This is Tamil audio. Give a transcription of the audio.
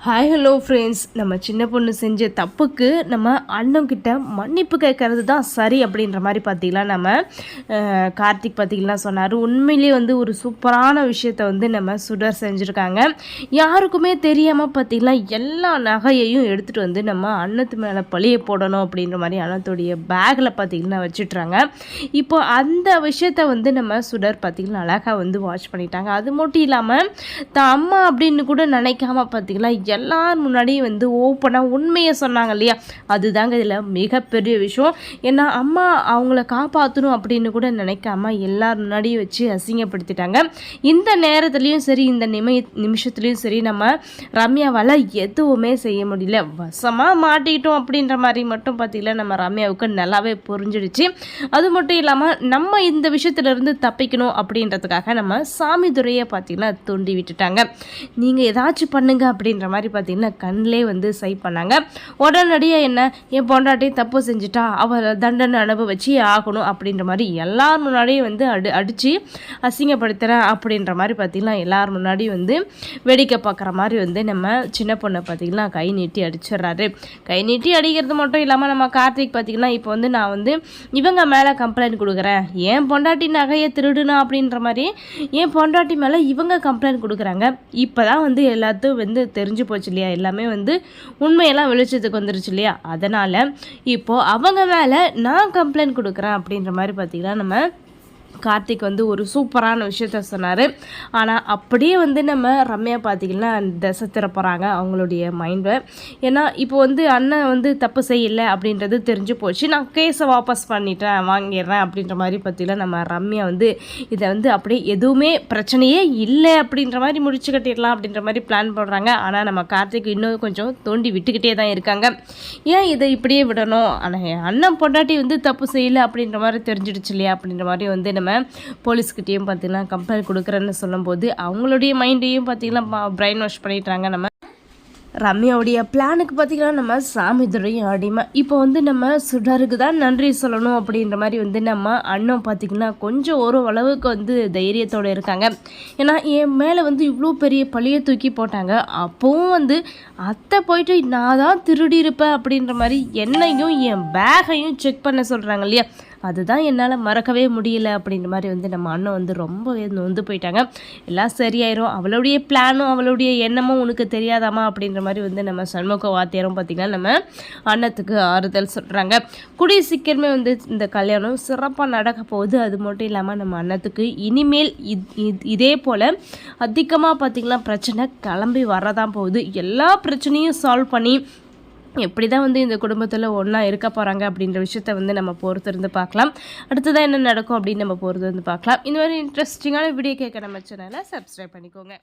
ஹாய் ஹலோ ஃப்ரெண்ட்ஸ், நம்ம சின்ன பொண்ணு செஞ்ச தப்புக்கு நம்ம அண்ணன்கிட்ட மன்னிப்பு கேட்கறது தான் சரி அப்படின்ற மாதிரி பார்த்திங்கன்னா நம்ம கார்த்திக் பார்த்திங்கன்னா சொன்னார். உண்மையிலேயே வந்து ஒரு சூப்பரான விஷயத்த வந்து நம்ம சுடர் செஞ்சுருக்காங்க. யாருக்குமே தெரியாமல் பார்த்திங்கன்னா எல்லா நகையையும் எடுத்துகிட்டு வந்து நம்ம அண்ணத்து மேலே பழிய போடணும் அப்படின்ற மாதிரி அண்ணத்துடைய பேக்கில் பார்த்திங்கன்னா வச்சுட்றாங்க. இப்போ அந்த விஷயத்த வந்து நம்ம சுடர் பார்த்திங்கன்னா அழகாக வந்து வாட்ச் பண்ணிட்டாங்க. அது மட்டும் இல்லாமல் தான் அம்மா அப்படின்னு கூட நினைக்காம பார்த்திங்கன்னா எல்லார் முன்னாடியும் வந்து ஓப்பனாக உண்மையை சொன்னாங்க இல்லையா, அதுதாங்க இதில் மிகப்பெரிய விஷயம். ஏன்னா அம்மா அவங்கள காப்பாற்றணும் அப்படின்னு கூட நினைக்காம எல்லார் முன்னாடியும் வச்சு அசிங்கப்படுத்திட்டாங்க. இந்த நேரத்துலையும் சரி, இந்த நிமிஷத்துலையும் சரி, நம்ம ரம்யாவால் எதுவுமே செய்ய முடியல. வசமாக மாட்டிக்கிட்டோம் அப்படின்ற மாதிரி மட்டும் பார்த்திங்கன்னா நம்ம ரம்யாவுக்கு நல்லாவே புரிஞ்சிடுச்சு. அது மட்டும் இல்லாமல் நம்ம இந்த விஷயத்துலேருந்து தப்பிக்கணும் அப்படின்றதுக்காக நம்ம சாமி துறையை பார்த்திங்கன்னா தூண்டி விட்டுட்டாங்க. நீங்கள் ஏதாச்சும் பண்ணுங்க அப்படின்ற மாதிரி பார்த்திங்கன்னா கண்ணிலே வந்து சை பண்ணாங்க. உடனடியாக என்ன, என் பொண்டாட்டி தப்பு செஞ்சுட்டா அவரை தண்டனை அனுபவிச்சு ஆகணும் அப்படின்ற மாதிரி எல்லார் முன்னாடியும் வந்து அடித்து அசிங்கப்படுத்துகிறேன் அப்படின்ற மாதிரி பார்த்திங்கன்னா எல்லார் முன்னாடியும் வந்து வேடிக்கை பார்க்குற மாதிரி வந்து நம்ம சின்ன பொண்ணை பார்த்திங்கன்னா கை நீட்டி அடிச்சிடுறாரு. கை நீட்டி அடிக்கிறது மட்டும் இல்லாமல் நம்ம கார்த்திக் பார்த்திங்கன்னா இப்போ வந்து நான் வந்து இவங்க மேலே கம்ப்ளைண்ட் கொடுக்குறேன், என் பொண்டாட்டி நகையை திருடுனா அப்படின்ற மாதிரி என் பொண்டாட்டி மேலே இவங்க கம்ப்ளைண்ட் கொடுக்குறாங்க. இப்போ தான் வந்து எல்லாத்தையும் வந்து தெரிஞ்சு போச்சு இல்லையா, எல்லாமே வந்து உண்மையெல்லாம் வெளிச்சத்துக்கு வந்துருச்சு இல்லையா, அதனால் இப்போது அவங்க மேலே நான் கம்ப்ளைண்ட் கொடுக்குறேன் அப்படின்ற மாதிரி பார்த்திங்கன்னா நம்ம கார்த்திக் வந்து ஒரு சூப்பரான விஷயத்த சொன்னார். ஆனால் அப்படியே வந்து நம்ம ரம்யா பார்த்திங்கன்னா திசை திறப்புறாங்க அவங்களுடைய மைண்டை. ஏன்னா இப்போ வந்து அண்ணன் வந்து தப்பு செய்யலை அப்படின்றது தெரிஞ்சு போச்சு, நான் கேஸை வாபஸ் வாங்கிடுறேன் அப்படின்ற மாதிரி பார்த்திங்கன்னா நம்ம ரம்யா வந்து இதை வந்து அப்படியே எதுவுமே பிரச்சனையே இல்லை அப்படின்ற மாதிரி முடிச்சு கட்டிடலாம் அப்படின்ற மாதிரி பிளான் பண்ணுறாங்க. ஆனால் நம்ம கார்த்திக் இன்னும் கொஞ்சம் தோண்டி விட்டுக்கிட்டே தான் இருக்காங்க. ஏன் இதை இப்படியே விடணும், ஆனால் அண்ணன் பொண்டாட்டி வந்து தப்பு செய்யலை அப்படின்ற மாதிரி தெரிஞ்சிடுச்சு இல்லையா அப்படின்ற மாதிரி வந்து நம்ம போலீஸ்கிட்டையும் பார்த்திங்கன்னா கம்ப்ளைண்ட் கொடுக்குறேன்னு சொல்லும்போது அவங்களுடைய மைண்டையும் பார்த்திங்கன்னா பிரெயின் வாஷ் பண்ணிட்டாங்க. நம்ம ரம்யாவுடைய பிளானுக்கு பார்த்திங்கன்னா நம்ம சாமி துறையும் அடிமை. இப்போ வந்து நம்ம சுடருக்கு தான் நன்றி சொல்லணும் அப்படின்ற மாதிரி வந்து நம்ம அண்ணன் பார்த்திங்கன்னா கொஞ்சம் ஒரு அளவுக்கு வந்து தைரியத்தோடு இருக்காங்க. ஏன்னா என் மேலே வந்து இவ்வளோ பெரிய பழியை தூக்கி போட்டாங்க, அப்போவும் வந்து அத்தை போயிட்டு நான் தான் திருடி இருப்பேன் அப்படின்ற மாதிரி என்னையும் என் பேகையும் செக் பண்ண சொல்கிறாங்க இல்லையா, அதுதான் என்னால் மறக்கவே முடியல அப்படின்ற மாதிரி வந்து நம்ம அண்ணன் வந்து ரொம்பவே நொந்து போயிட்டாங்க. எல்லாம் சரியாயிரும், அவளுடைய பிளானும் அவளுடைய எண்ணமும் உனக்கு தெரியாதாமா அப்படின்ற மாதிரி வந்து நம்ம சண்முக வாத்தியாரும் பார்த்திங்கன்னா நம்ம அண்ணத்துக்கு ஆறுதல் சொல்கிறாங்க. கூடிய சீக்கிரமே வந்து இந்த கல்யாணம் சிறப்பாக நடக்க போகுது. அது மட்டும் இல்லாமல் நம்ம அண்ணத்துக்கு இனிமேல் இதே போல் அதிகமாக பார்த்திங்கன்னா பிரச்சனை கிளம்பி வரதான் போகுது. எல்லா பிரச்சனையும் சால்வ் பண்ணி எப்படி தான் வந்து இந்த குடும்பத்தில் ஒன்றா இருக்க போகிறாங்க அப்படின்ற விஷயத்த வந்து நம்ம பொறுத்திருந்து பார்க்கலாம். அடுத்ததான் என்ன நடக்கும் அப்படின்னு நம்ம பொறுத்திருந்து பார்க்கலாம். இந்த மாதிரி இன்ட்ரெஸ்டிங்கான வீடியோ கேட்க நம்ம சேனலை சப்ஸ்கிரைப் பண்ணிக்கோங்க.